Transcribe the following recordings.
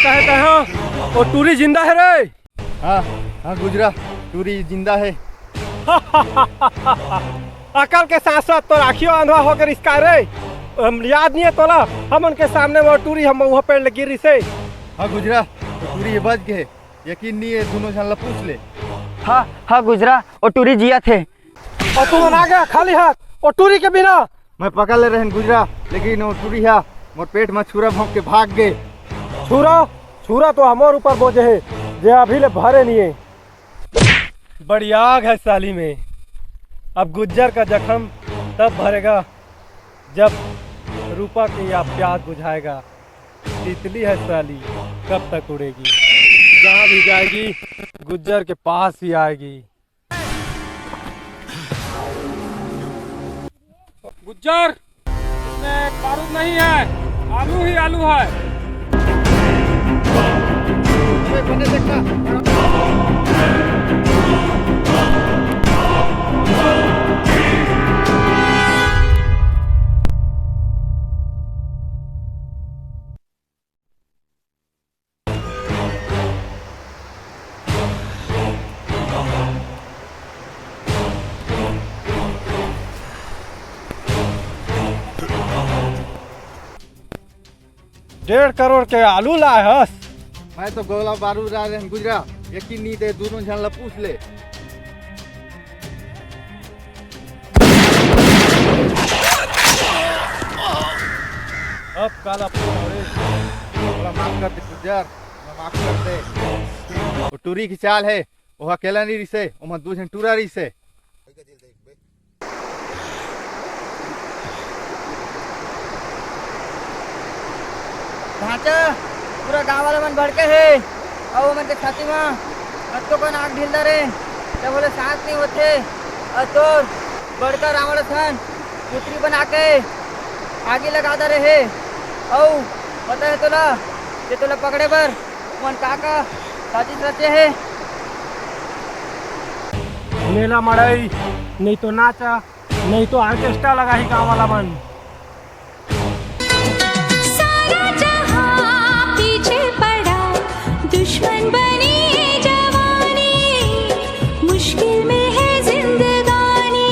कहते हैं वो टूरी जिंदा है रे। हाँ हाँ गुजरा, टूरी जिंदा है। अकल के साथ साथ तो राखियो अंधवा होकर इसका रे। याद नहीं है तोला हम उनके सामने वो टूरी हम वहाँ पेड़ गिरी से। हाँ गुजरा, तो टूरी बच गए, यकीन नहीं है, दोनों जान ला पूछ ले। हाँ गुजरा, वो टूरी जिया थे। और तू आ गया खाली हाथ और टूरी के बिना। मैं पकड़ ले रहन गुजरा, लेकिन वो टूरी है मोर पेट में छुरा भोंक के भाग गए। छुरा तो हमारे ऊपर बोझे है जे अभी ले भरे नहीं है। बड़ी आग है साली में। अब गुज्जर का जख्म तब भरेगा जब रूपा की या प्यास बुझाएगा। तितली है साली, कब तक उड़ेगी, जहाँ भी जाएगी गुज्जर के पास ही आएगी। गुज्जर, इसमें बारूद नहीं है, आलू ही आलू है। डेढ़ करोड़ के आलू लाए हस। मैं तो गोला बारूद आ रहन गुजरा, यकीन नहीं दे, दोनों जान ला पूछ ले। अब काला थोड़ा माफ कर दे गुजर, माफ कर दे। वो टूरी की चाल है, वो अकेला नहीं रिसे, वो दो जन टूरा रिसे। ढांचा पूरा गांव वाला मन भड़के है और मन के छाती में अब तो कोई नाक ढील रे तब बोले सांस नहीं होते और तो बड़का रावण सन पुत्री बना के आगे लगा दे रहे। औ पता है तोला ये तोला पकड़े बर मन काका साजिश रचे है। मेला मड़ई नहीं तो नाचा नहीं तो ऑर्केस्ट्रा लगा ही गाँव वाला मन। दुश्मन बनी जवानी, मुश्किल में है जिंदगानी।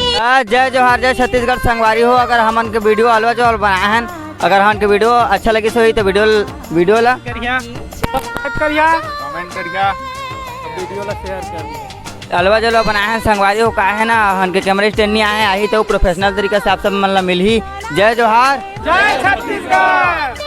जय जोहार, जय छत्तीसगढ़ संगवारी हो। अगर हमन के वीडियो अलवा चावल बनाए हैं, अगर हमन के वीडियो अच्छा लगी सो तो वीडियो ला सब्सक्राइब करिया, कमेंट करिया, वीडियो ला शेयर कर। अलवा जलवा बनाए हैं संगवारी हो का है ना, हन के कैमरा स्टैंड नहीं आए आई तो प्रोफेशनल तरीके से आप सब मन ला मिल ही। जय जोहार, जय छत्तीसगढ़।